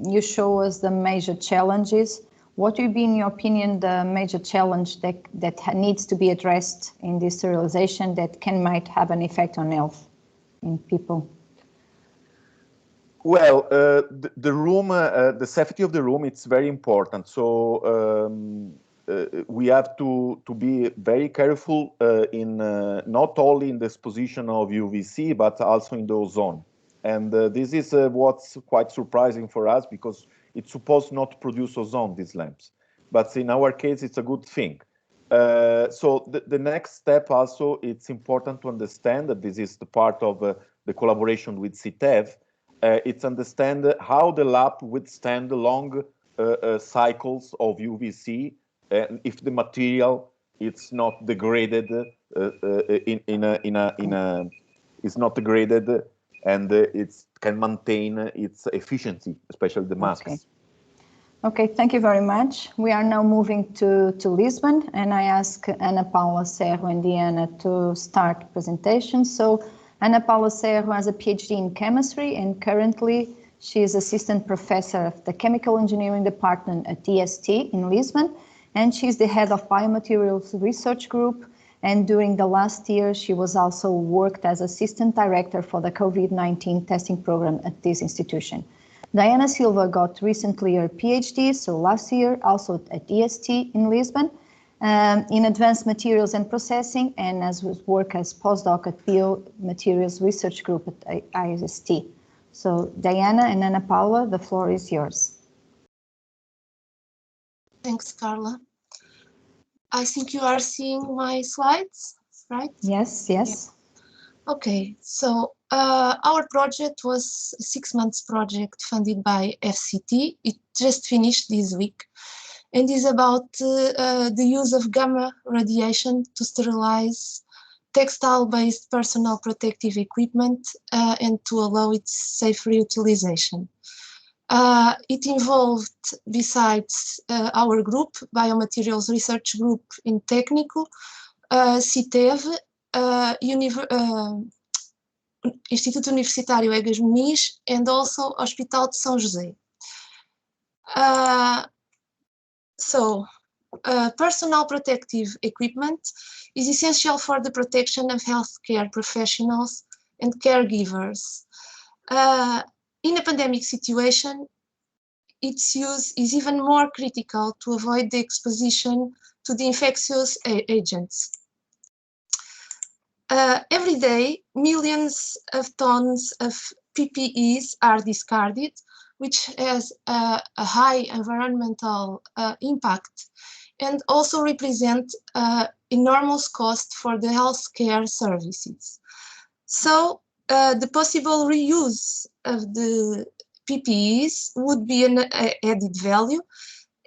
you show us the major challenges. What would be, in your opinion, the major challenge that needs to be addressed in this sterilization that might have an effect on health in people? Well, the room, the safety of the room, it's very important. So we have to be very careful in not only in the exposition of UVC, but also in the ozone. And this is what's quite surprising for us, because it's supposed not to produce ozone, these lamps. But in our case, it's a good thing. So the next step also, it's important to understand that this is the part of the collaboration with CITEV. It's understand how the lab withstand the long cycles of UVC, and if the material it's not degraded it's not degraded, and it can maintain its efficiency, especially the masks. Okay, thank you very much. We are now moving to Lisbon, and I ask Ana Paula Cerro and Diana to start presentation. So Ana Paula Cerro has a PhD in chemistry, and currently she is assistant professor of the chemical engineering department at DST in Lisbon, and she's the head of biomaterials research group And during the last year, she was also worked as assistant director for the COVID-19 testing program at this institution. Diana Silva got recently her PhD, so last year, also at EST in Lisbon, in advanced materials and processing, and as work as postdoc at Biomaterials Research Group at IST. So Diana and Ana Paula, the floor is yours. Thanks, Carla. I think you are seeing my slides, right? Yes, yes. Yeah. Okay, so our project was a 6 months project funded by FCT. It just finished this week and is about the use of gamma radiation to sterilize textile-based personal protective equipment and to allow its safe reutilization. It involved, besides our group, Biomaterials Research Group in Técnico, CITEV, Instituto Universitário Egas Muniz, and also Hospital de São José. Personal protective equipment is essential for the protection of healthcare professionals and caregivers. In a pandemic situation, its use is even more critical to avoid the exposition to the infectious agents. Every day, millions of tons of PPEs are discarded, which has a high environmental impact and also represent enormous cost for the healthcare services. So the possible reuse of the PPEs would be an added value,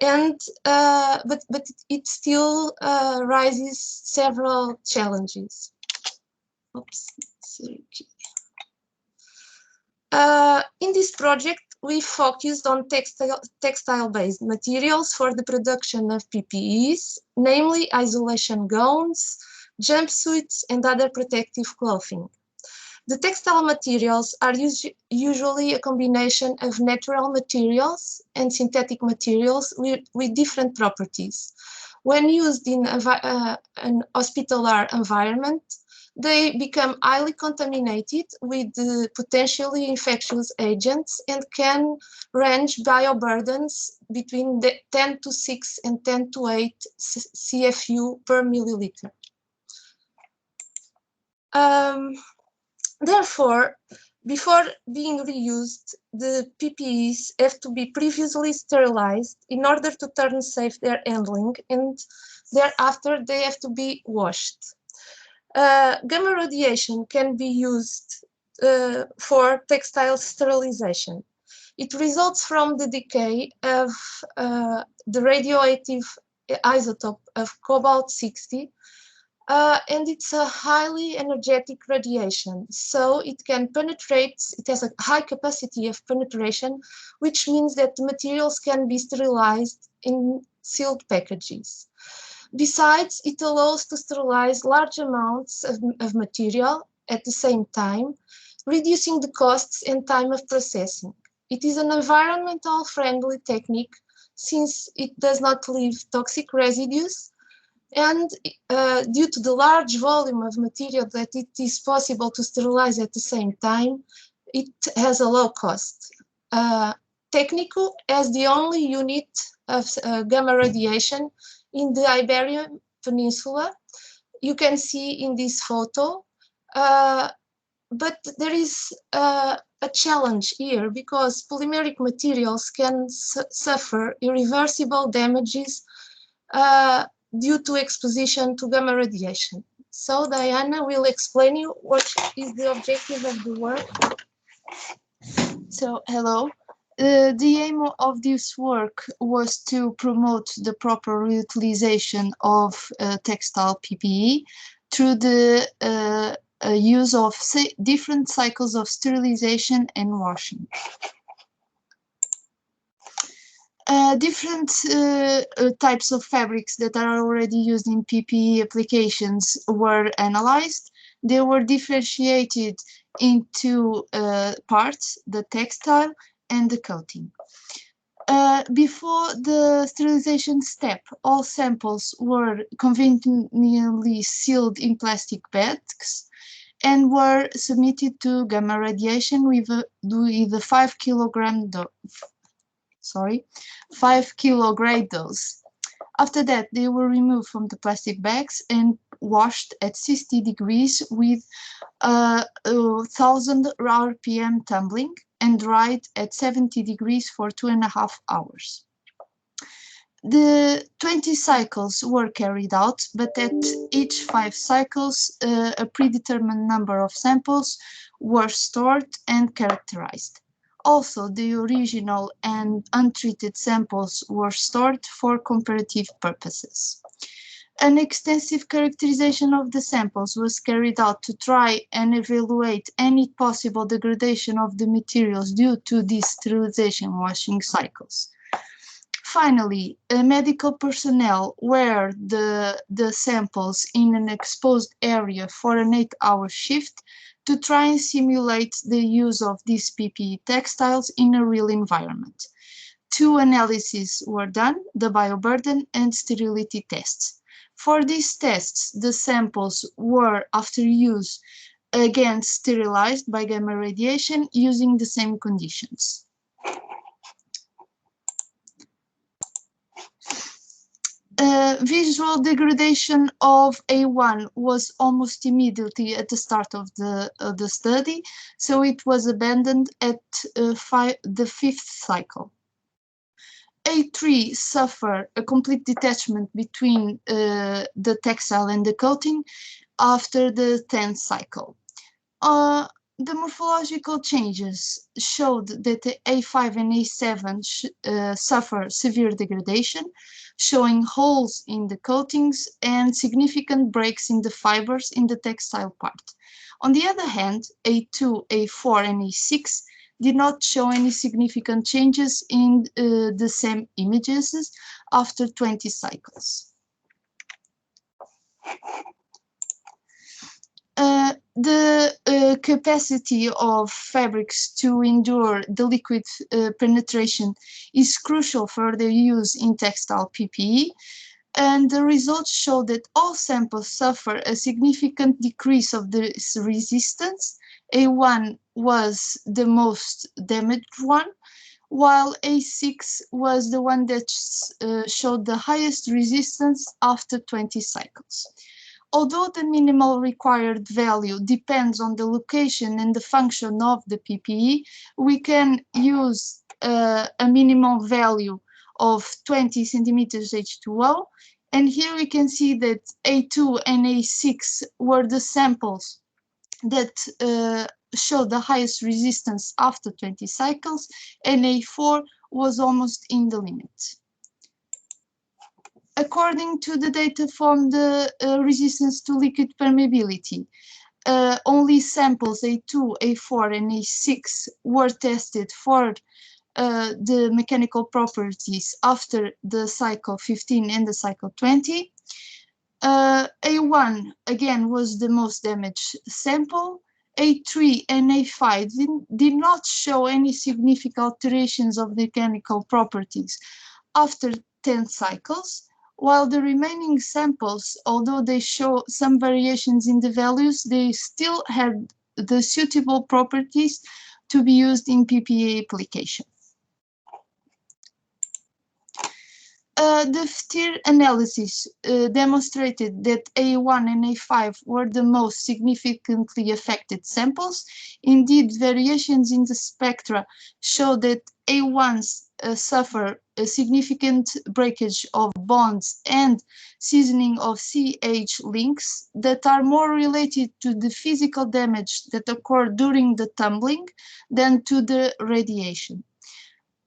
and but it still raises several challenges. Oops. In this project, we focused on textile-based materials for the production of PPEs, namely isolation gowns, jumpsuits, and other protective clothing. The textile materials are usually a combination of natural materials and synthetic materials with different properties. When used in an hospitalar environment, they become highly contaminated with potentially infectious agents and can range bioburdens between 10 to 6 and 10 to 8 CFU per milliliter. Therefore, before being reused, the PPEs have to be previously sterilized in order to turn safe their handling, and thereafter they have to be washed. Gamma radiation can be used for textile sterilization. It results from the decay of the radioactive isotope of cobalt-60, and it's a highly energetic radiation, so it can penetrate, it has a high capacity of penetration, which means that the materials can be sterilized in sealed packages. Besides, it allows to sterilize large amounts of material at the same time, reducing the costs and time of processing. It is an environmental friendly technique since it does not leave toxic residues, and due to the large volume of material that it is possible to sterilize at the same time, it has a low cost. Técnico has the only unit of gamma radiation in the Iberian Peninsula. You can see in this photo, but there is a challenge here because polymeric materials can suffer irreversible damages due to exposition to gamma radiation. So Diana will explain you what is the objective of the work. So, hello. The aim of this work was to promote the proper reutilization of textile PPE through the use of different cycles of sterilization and washing. Different types of fabrics that are already used in PPE applications were analyzed. They were differentiated into parts, the textile and the coating. Before the sterilization step, all samples were conveniently sealed in plastic bags and were submitted to gamma radiation with a 5 kilogram 5 kilograde dose. After that, they were removed from the plastic bags and washed at 60 degrees with 1000 RPM tumbling and dried at 70 degrees for 2.5 hours. The 20 cycles were carried out, but at each 5 cycles, a predetermined number of samples were stored and characterized. Also, the original and untreated samples were stored for comparative purposes. An extensive characterization of the samples was carried out to try and evaluate any possible degradation of the materials due to these sterilization washing cycles. Finally, medical personnel wear the samples in an exposed area for an 8-hour shift to try and simulate the use of these PPE textiles in a real environment. 2 analyses were done, the Bioburden and sterility tests. For these tests, the samples were, after use, again sterilized by gamma radiation using the same conditions. Visual degradation of A1 was almost immediately at the start of the study, so it was abandoned at the 5th cycle. A3 suffered a complete detachment between the textile and the coating after the 10th cycle. The morphological changes showed that the A5 and A7 suffer severe degradation, showing holes in the coatings and significant breaks in the fibers in the textile part. On the other hand, A2, A4, and A6 did not show any significant changes in the same images after 20 cycles. The capacity of fabrics to endure the liquid penetration is crucial for their use in textile PPE, and the results show that all samples suffer a significant decrease of this resistance. A1 was the most damaged one, while A6 was the one that showed the highest resistance after 20 cycles. Although the minimal required value depends on the location and the function of the PPE, we can use a minimum value of 20 centimeters H2O. And here we can see that A2 and A6 were the samples that showed the highest resistance after 20 cycles, and A4 was almost in the limit. According to the data from the resistance to liquid permeability, only samples A2, A4, and A6 were tested for the mechanical properties after the cycle 15 and the cycle 20. A1 again was the most damaged sample. A3 and A5 did not show any significant alterations of mechanical properties after 10 cycles, while the remaining samples, although they show some variations in the values, they still had the suitable properties to be used in PPE application. The FTIR analysis demonstrated that A1 and A5 were the most significantly affected samples. Indeed, variations in the spectra show that A1s suffer a significant breakage of bonds and seasoning of CH links that are more related to the physical damage that occurred during the tumbling than to the radiation.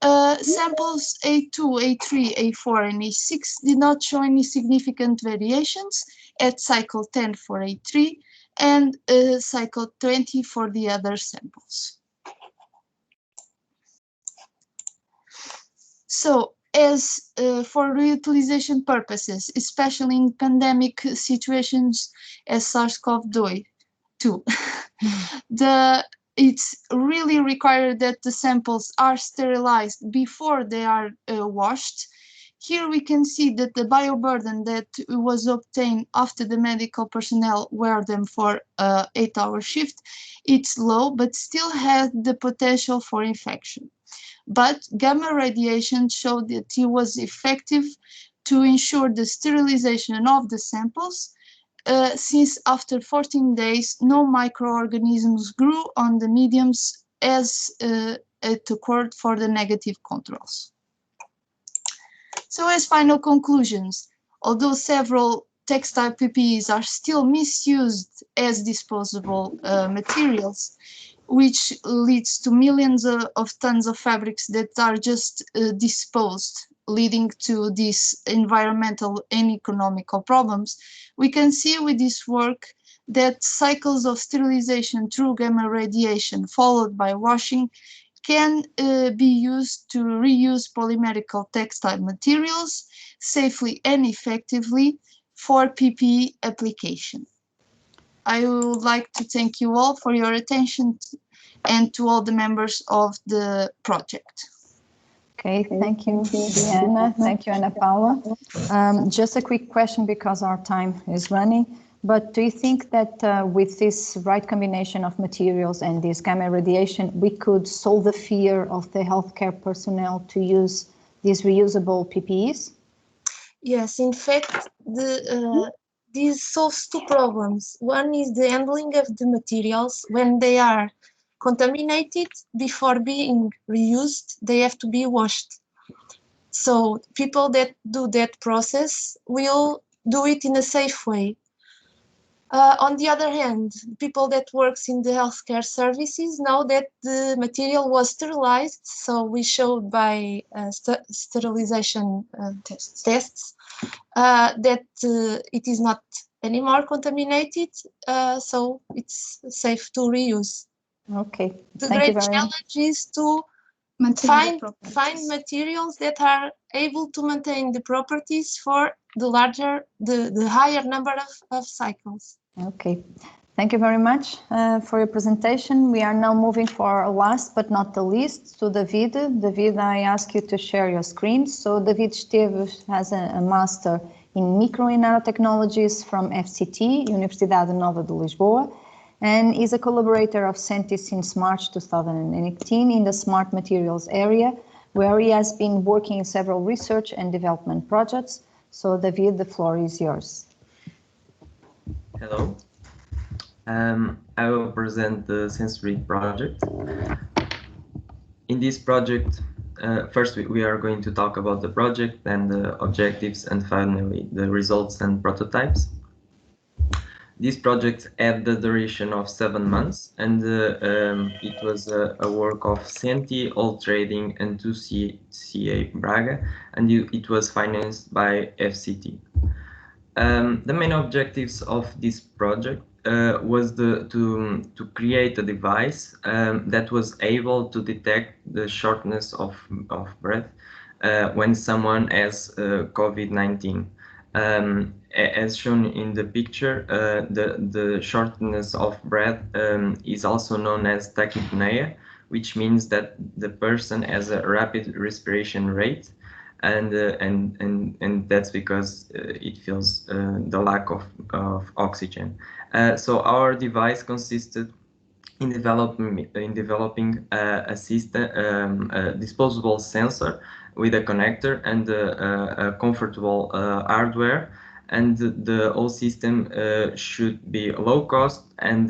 Samples A2, A3, A4, and A6 did not show any significant variations at cycle 10 for A3 and cycle 20 for the other samples. So, as for reutilization purposes, especially in pandemic situations as SARS-CoV-2, the it's really required that the samples are sterilized before they are washed. Here we can see that the bioburden that was obtained after the medical personnel wear them for an 8-hour shift, it's low, but still has the potential for infection. But gamma radiation showed that it was effective to ensure the sterilization of the samples, since after 14 days, no microorganisms grew on the mediums as it occurred for the negative controls. So as final conclusions, although several textile PPEs are still misused as disposable materials, which leads to millions of tons of fabrics that are just disposed, leading to these environmental and economical problems, we can see with this work that cycles of sterilization through gamma radiation followed by washing can be used to reuse polymerical textile materials safely and effectively for PPE application. I would like to thank you all for your attention and to all the members of the project. Okay, thank you, Diana. Thank you, Ana Paula. Just a quick question because our time is running. But do you think that with this right combination of materials and this gamma radiation, we could solve the fear of the healthcare personnel to use these reusable PPEs? Yes, in fact, this solves two problems. One is the handling of the materials. When they are contaminated, before being reused, they have to be washed. So people that do that process will do it in a safe way. On the other hand, people that works in the healthcare services know that the material was sterilized. So we showed by sterilization tests that it is not anymore contaminated. So it's safe to reuse. Okay. The great challenge is to find materials that are able to maintain the properties for the higher number of cycles. Okay, thank you very much for your presentation. We are now moving for our last but not the least to David. David, I ask you to share your screen. So David Esteves has a master in micro and nanotechnologies from FCT, Universidade Nova de Lisboa, and is a collaborator of Sentis since March 2018 in the smart materials area, where he has been working in several research and development projects. So David, the floor is yours. Hello. I will present the sensory project. In this project, first we are going to talk about the project and the objectives, and finally the results and prototypes. This project had the duration of 7 months, and it was a work of Senti, All Trading, and 2CA Braga, and it was financed by FCT. The main objectives of this project was to create a device that was able to detect the shortness of breath when someone has COVID-19. As shown in the picture, the shortness of breath is also known as tachypnea, which means that the person has a rapid respiration rate, and that's because it feels the lack of oxygen. So our device consisted in developing a system, a disposable sensor with a connector and a comfortable hardware, and the whole system should be low cost and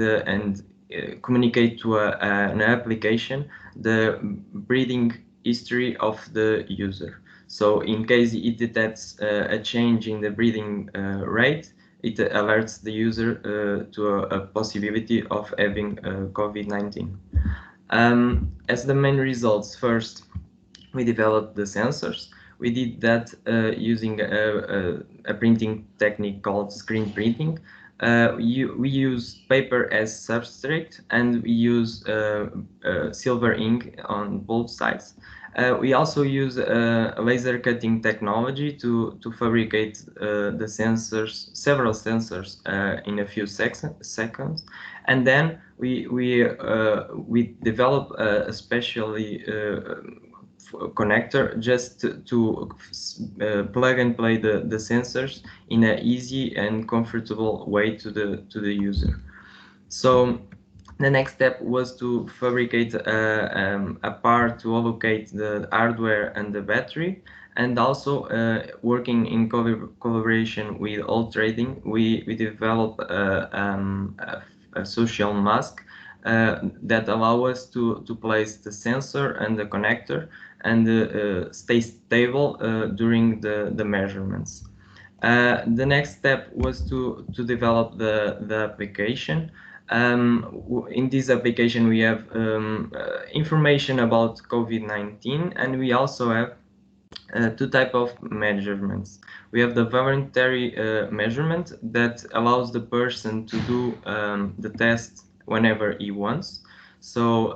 communicate to an application the breathing history of the user. So in case it detects a change in the breathing rate, it alerts the user to a possibility of having COVID-19. As the main results, first, we developed the sensors. We did that using a printing technique called screen printing. We use paper as substrate, and we use silver ink on both sides. We also use laser cutting technology to fabricate the sensors, several sensors in a few seconds. And then we develop a specially connector just to plug and play the sensors in an easy and comfortable way to the user. So the next step was to fabricate a part to allocate the hardware and the battery, and also working in collaboration with all trading, we developed a social mask that allow us to place the sensor and the connector and stay stable during the measurements. The next step was to develop the application. In this application, we have information about COVID-19, and we also have two types of measurements. We have the voluntary measurement that allows the person to do the test whenever he wants. So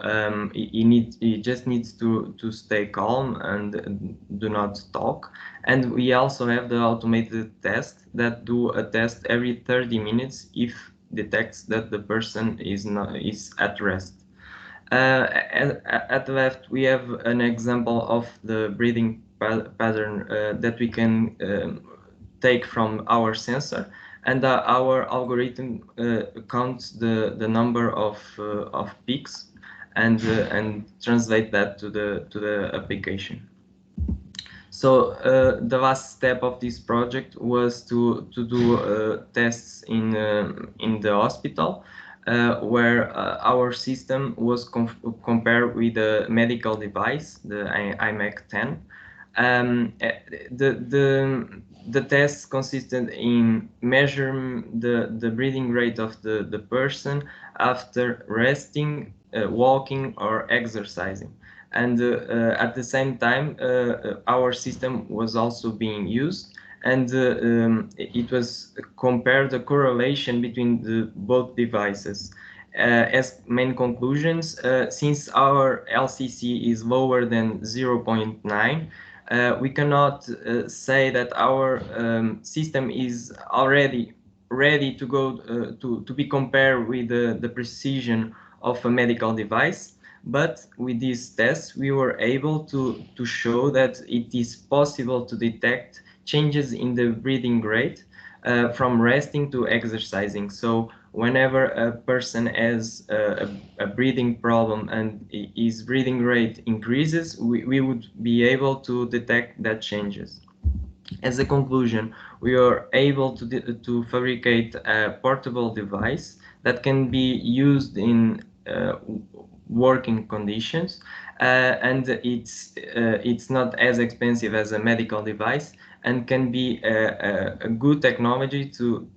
he just needs to stay calm and do not talk. And we also have the automated test that do a test every 30 minutes if detects that the person is at rest. At the left, we have an example of the breathing pattern that we can take from our sensor, and our algorithm counts the number of peaks and translate that to the application. So the last step of this project was to do tests in the hospital, where our system was compared with a medical device, the IMEC-10. The tests consisted in measuring the breathing rate of the person after resting, walking, or exercising. And at the same time, our system was also being used, and it was compared the correlation between both devices. As main conclusions, since our LCC is lower than 0.9, we cannot say that our system is already ready to go to be compared with the precision of a medical device. But with these tests, we were able to show that it is possible to detect changes in the breathing rate from resting to exercising. So whenever a person has a breathing problem and his breathing rate increases, we would be able to detect that changes. As a conclusion, we are able to fabricate a portable device that can be used in working conditions, and it's not as expensive as a medical device, and can be a good technology to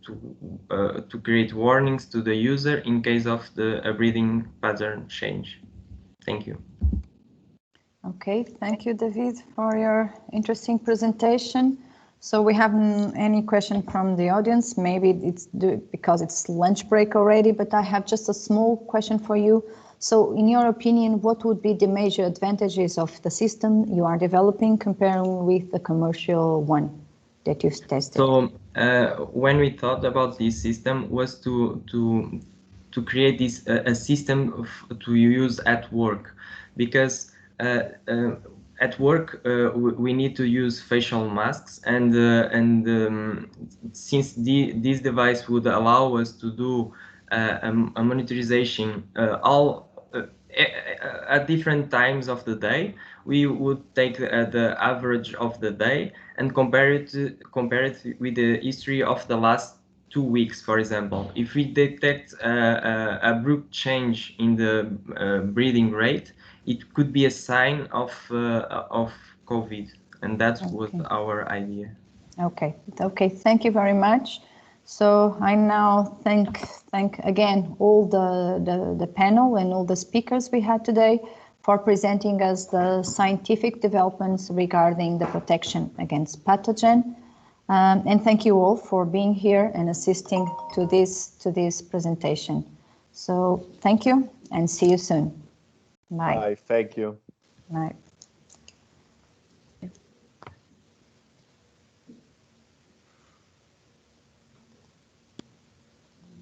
create warnings to the user in case of a breathing pattern change. Thank you. Okay, thank you, David, for your interesting presentation. So we haven't any question from the audience. Maybe it's because it's lunch break already, but I have just a small question for you. So in your opinion, what would be the major advantages of the system you are developing comparing with the commercial one that you've tested? So when we thought about this system was to create this a system to use at work, because at work we need to use facial masks, and since this device would allow us to do a monitorization at different times of the day, we would take the average of the day and compare it with the history of the last 2 weeks, for example. If we detect a abrupt change in the breathing rate, it could be a sign of COVID, and that was our idea. Okay. Thank you very much. So I now thank again all the panel and all the speakers we had today for presenting us the scientific developments regarding the protection against pathogen. And thank you all for being here and assisting to this presentation. So thank you and see you soon. Bye. Bye. Thank you. Bye.